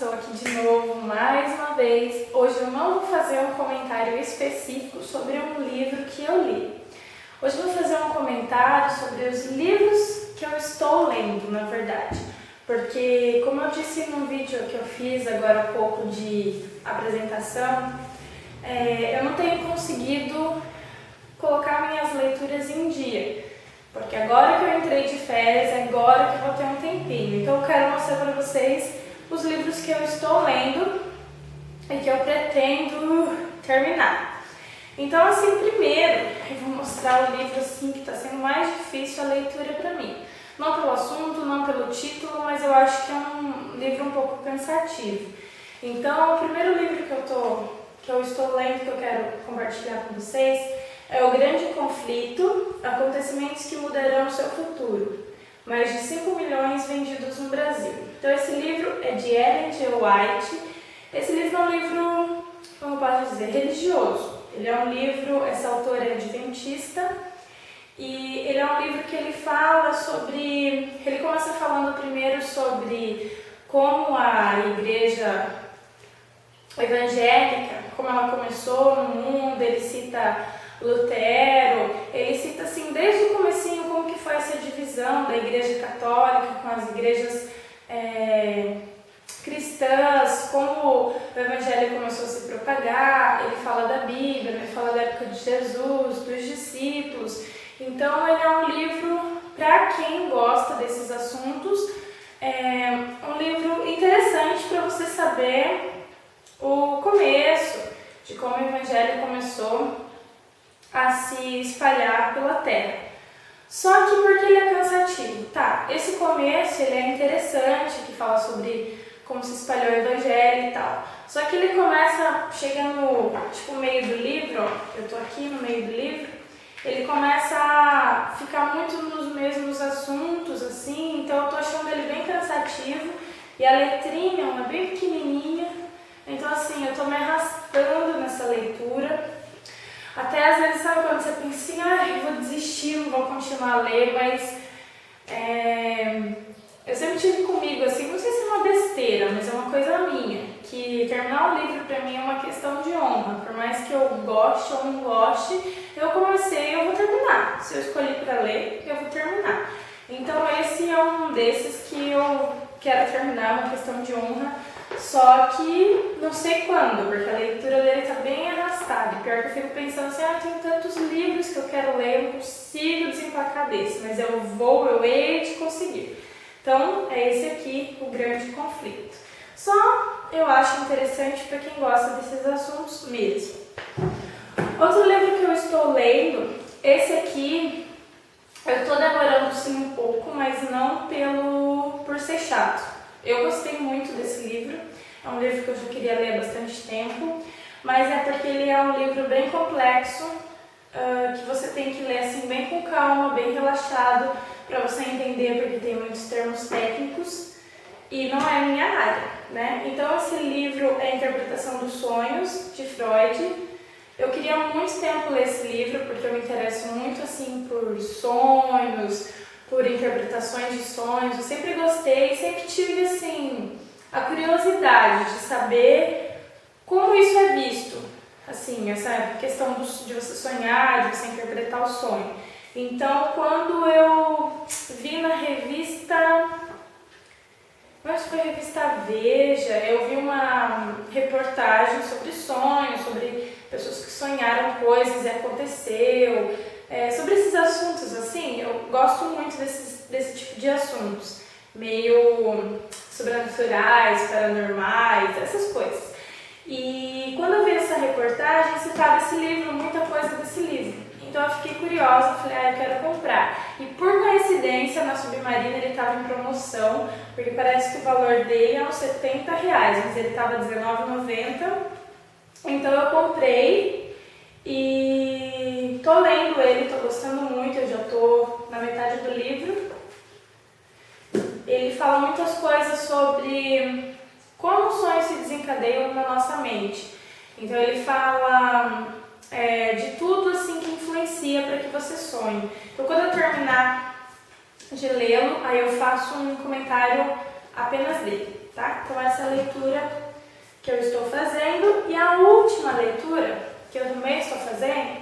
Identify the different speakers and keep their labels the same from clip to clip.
Speaker 1: estou aqui de novo mais uma vez. Hoje eu não vou fazer um comentário específico sobre um livro que eu li. Hoje eu vou fazer um comentário sobre os livros que eu estou lendo, na verdade. Porque, como eu disse no vídeo que eu fiz agora há pouco de apresentação, eu não tenho conseguido colocar minhas leituras em dia. Porque agora que eu entrei de férias, agora que eu vou ter um tempinho. Então eu quero mostrar para vocês os livros que eu estou lendo e que eu pretendo terminar. Então, assim, primeiro eu vou mostrar o livro assim, que está sendo mais difícil a leitura para mim. Não pelo assunto, não pelo título, mas eu acho que é um livro um pouco cansativo. Então, o primeiro livro que eu estou lendo, que eu quero compartilhar com vocês, é O Grande Conflito, Acontecimentos que Mudarão o Seu Futuro. Mais de 5 milhões vendidos no Brasil. Então esse livro é de Ellen G. White. Esse livro é um livro, como eu posso dizer, religioso. Ele é um livro, essa autora é adventista, e ele é um livro que ele fala sobre... Ele começa falando primeiro sobre como a igreja evangélica, como ela começou no mundo. Ele cita Lutero, ele cita assim desde o comecinho como que foi essa divisão da igreja católica com as igrejas cristãs, como o evangelho começou a se propagar. Ele fala da Bíblia, ele fala da época de Jesus, dos discípulos. Então ele é um livro para quem gosta desses assuntos, um livro interessante para você saber o começo de como o evangelho começou a se espalhar pela terra. Só que porque ele é cansativo, tá? Esse começo ele é interessante, que fala sobre como se espalhou o evangelho e tal. Só que ele começa, chega no meio do livro, ó, eu tô aqui no meio do livro, ele começa a ficar muito nos mesmos assuntos, assim, então eu tô achando ele bem cansativo, e a letrinha, ela é bem pequenininha, então assim, eu tô me arrastando nessa leitura. Até às vezes, sabe quando você pensa assim, eu vou desistir, não vou continuar a ler, mas eu sempre tive comigo, assim, não sei se é uma besteira, mas é uma coisa minha, que terminar o livro pra mim é uma questão de honra. Por mais que eu goste ou não goste, eu comecei e eu vou terminar. Se eu escolhi pra ler, eu vou terminar. Então esse é um desses que eu quero terminar, uma questão de honra. Só que não sei quando, porque a leitura dele está bem arrastada. E pior que eu fico pensando assim, tem tantos livros que eu quero ler, eu não consigo desempacar desse, mas eu hei de conseguir. Então, é esse aqui, O Grande Conflito. Só eu acho interessante para quem gosta desses assuntos mesmo. Outro livro que eu estou lendo, esse aqui, eu estou demorando sim um pouco, mas não por ser chato. Eu gostei muito desse livro, é um livro que eu já queria ler há bastante tempo, mas é porque ele é um livro bem complexo, que você tem que ler assim bem com calma, bem relaxado, para você entender, porque tem muitos termos técnicos e não é a minha área, né? Então esse livro é a Interpretação dos Sonhos, de Freud. Eu queria há muito tempo ler esse livro, porque eu me interesso muito assim por sonhos, por interpretações de sonhos. Eu sempre gostei, sempre tive assim a curiosidade de saber como isso é visto, assim, essa questão de você sonhar, de você interpretar o sonho. Então, quando eu vi na revista, acho que foi a revista Veja, eu vi uma reportagem sobre sonhos, sobre pessoas que sonharam coisas e aconteceu. Sobre esses assuntos, assim, eu gosto muito desse tipo de assuntos, meio sobrenaturais, paranormais, essas coisas. E quando eu vi essa reportagem, citava esse livro, muita coisa desse livro. Então eu fiquei curiosa, falei, eu quero comprar. E por coincidência, na Submarina ele estava em promoção, porque parece que o valor dele é uns R$70, mas ele estava R$19,90. Então eu comprei e tô lendo ele, tô gostando muito, eu já tô na metade do livro. Ele fala muitas coisas sobre como os sonhos se desencadeiam na nossa mente. Então ele fala de tudo assim que influencia para que você sonhe. Então quando eu terminar de lê-lo, aí eu faço um comentário apenas dele. tá? Então essa é a leitura que eu estou fazendo. E a última leitura que eu também estou fazendo,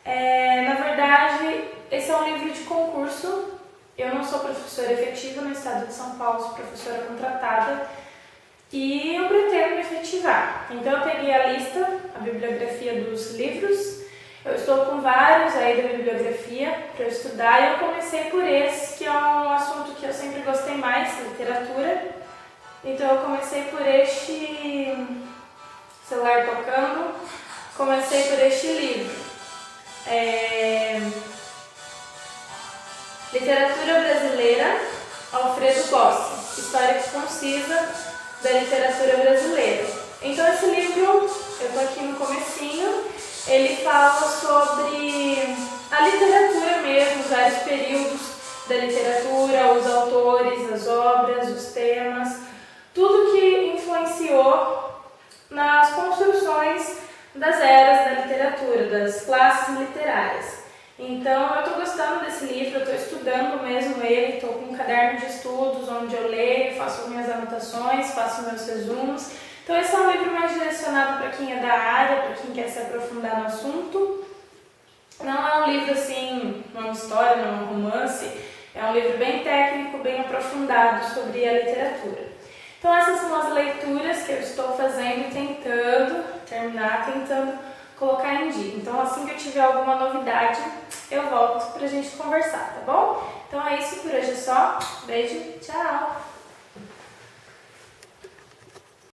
Speaker 1: na verdade, esse é um livro de concurso. Eu não sou professora efetiva no estado de São Paulo, sou professora contratada e eu pretendo me efetivar. Então eu peguei a lista, a bibliografia dos livros, eu estou com vários aí da bibliografia para eu estudar e eu comecei por esse, que é um assunto que eu sempre gostei mais, literatura. Então eu comecei por este celular tocando, comecei por este livro. Literatura Brasileira, Alfredo Bossi, História Concisa da Literatura Brasileira. Então esse livro, eu estou aqui no comecinho, ele fala sobre a literatura mesmo, os vários períodos da literatura, os autores, as obras, os temas, tudo que influenciou nas construções das eras da literatura, das classes literárias. Então eu estou gostando desse livro, eu estou estudando mesmo ele, estou com um caderno de estudos onde eu leio, faço minhas anotações, faço meus resumos. Então esse é um livro mais direcionado para quem é da área, para quem quer se aprofundar no assunto. Não é um livro assim, não é uma história, não é um romance, é um livro bem técnico, bem aprofundado sobre a literatura. Então essas são as leituras que eu estou fazendo, tentando terminar, tentando colocar em dia. Então assim que eu tiver alguma novidade, eu volto pra gente conversar, tá bom? Então é isso, por hoje é só. Beijo, tchau!